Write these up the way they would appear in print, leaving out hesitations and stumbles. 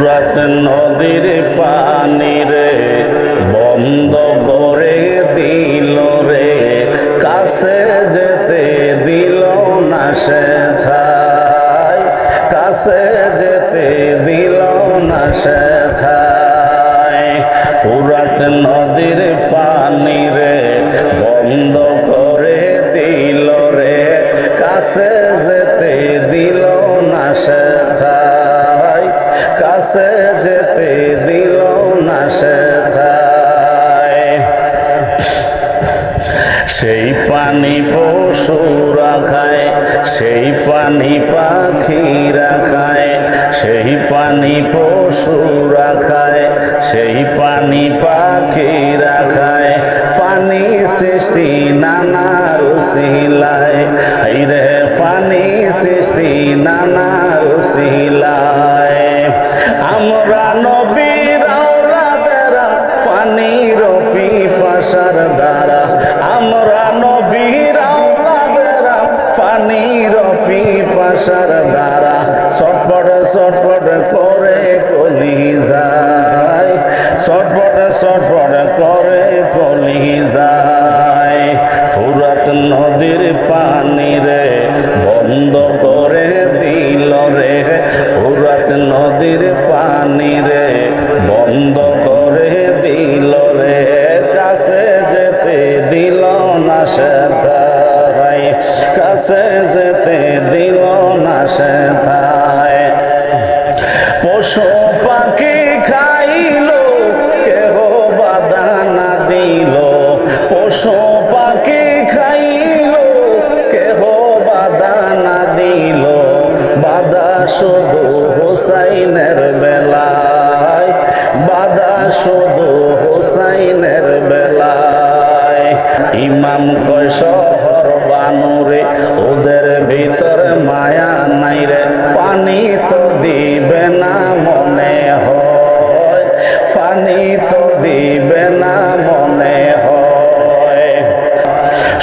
ফুরাত নদীর পানি রে বন্ধ করে দিল রে, কাছে যেতে দিল না সেথায়, কাছে যেতে দিল না সেথায়। ফুরাত নদীর পানি রে বন্ধ করে দিল রে, কাছে যেতে দিল না সেথায়, কাছে যেতে দিল না সেথায়। সেই পানি পশুরা খায়, সেই পানি পাখিরা খায়, সেই পানি পশুরা খায়, সেই পানি পাখিরা খায়। পানি সৃষ্টি নানা রুসিলায়, হাইরে পানি সৃষ্টি নানা রুসিলায়। আমরা নবীর আওলাদেরা পানির পিপাসার দ্বারা, আমরা নবীর আওলাদেরা পানির পিপাসার দ্বারা ছটফট ছটফট করে কলি যায়, ছটফট ছটফট করে কলি যায়। ফুরাত নদীর পানি রে বন্ধ করে দিল রে, ফুরাত নদীর পানি রে বন্ধ করে দিল রে, কাছে যেতে দিল না সেথায়, কাছে যেতে দিল না সেথায়। পশু পাখি খাইল কেহ বাধা না দিল, পশু পাখি খাইল কেহ বাধা না দিল, বাধা শুধু হুসাইনের বেলায়, বাধা শুধু হুসাইনের বেলায়। ইমাম কয় শহর বানুরে ওদের ভিতরে মায়া নাই রে, পানি তো দিবে না মনে হয়, পানি তো দিবে না মনে হয়।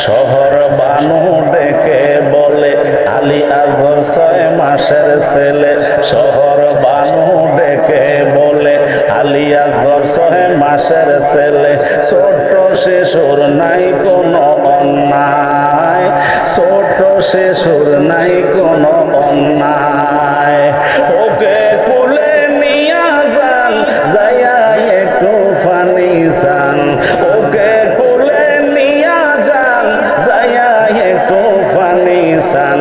শহর বানু ডেকে বলে আলী আকবর 6 মাসের ছেলে, শহর বানু ডেকে বলে আলী আকবর 6 মাসের ছেলে। ছোট শিশুর নাই কোনো অন্যায়, ছোট শিশুর নাই কোনো অন্যায়। ওকে কুলে নিয়া যান যাইয়া একটু পানি চান, ওকে কুলে নিয়া যান যাইয়া একটু পানি চান।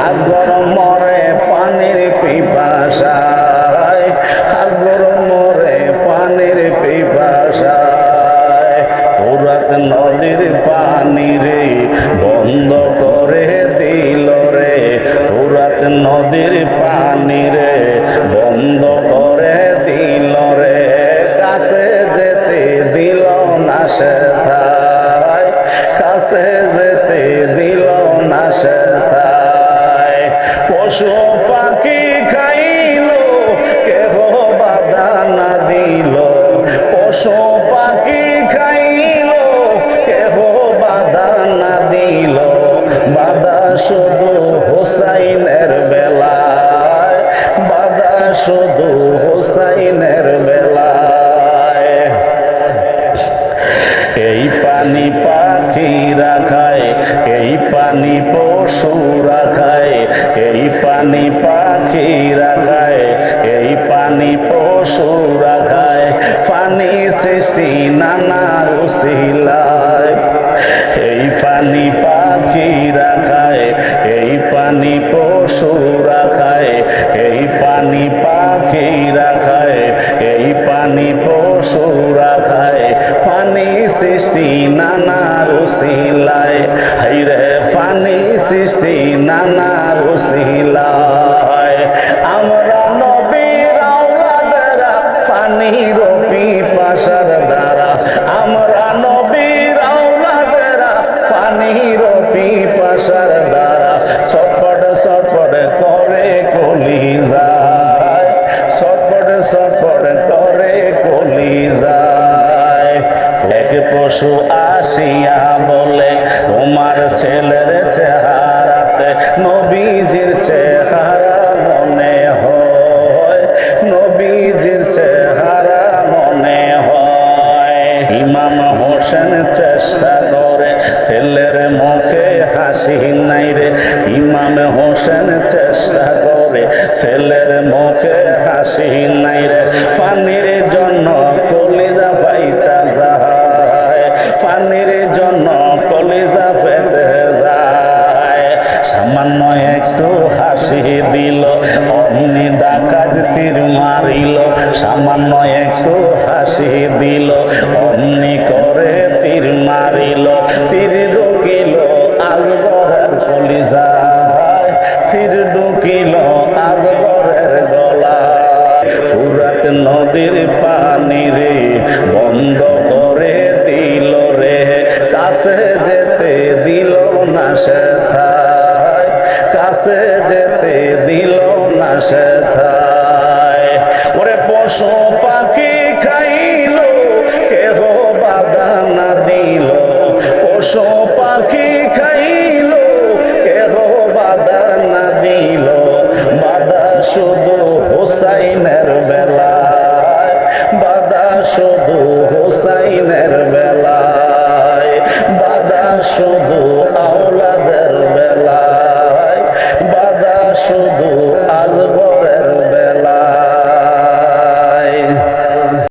আসগর মরে পানির পিপাসায়, আসগর মরে পানির পিপাসায়। ফুরাত নদীর পানি রে বন্ধ করে দিল রে, ফুরাত নদীর পানি রে বন্ধ করে দিল রে, কাছে যেতে দিল না সেথায়, কাছে যেতে দিল না সেথায়। পশু পাখি খাইল কেহ বাধা না দিল, পশু পাখি খাইল কেহ বাধা না দিল, বাধা শুধু হুসাইনের বেলায়, বাধা শুধু হুসাইনের বেলায়। এই পানি পাখিরা খায়, এই পানি পশুরা খায়, এই পানি পাখিরা খায়, এই পানি পশুরা খায়। পানি সৃষ্টি নানা রুসিলায়, এই পানি পাখিরা খায়, এই পানি পশুরা খায়, এই পানি পাখিরা খায়, এই পানি পশুরা খায়। পানি সৃষ্টি নানা রুসিলায়, হাইরে পানি সৃষ্টি নানা রুসিলায়। আমরা নবীর আওলাদেরা পানির পিপাসার দ্বারা, আমরা নবীর আওলাদেরা পানির পিপাসার দ্বারা ছটফট ছটফট করে কলি যায়, ছটফট ছটফট করে কলি যায়। এক পশু আসিয়া বলে তোমার ছেলের চেহারাতে নবীজির চেহারা ছেলের মুখে হাসি নাই রে পানির জন্য কলিজা ফাইটা যায় পানির জন্য কলিজা ফেটে যায় সামান্য একটু হাসি দিল অমনি ডাকাত তীর মারিল সামান্য একটু হাসি দিল অমনি করে তীর মারিল তীর ঢুকিল আজগরের কলিজায় তীর ঢুকিল আজগরের গলায় ফুরাত নদীর পানি রে বন্ধ করে দিল রে কাছে যেতে দিল না সেথায় কাছে যেতে দিল না সেথায় ওরে পশু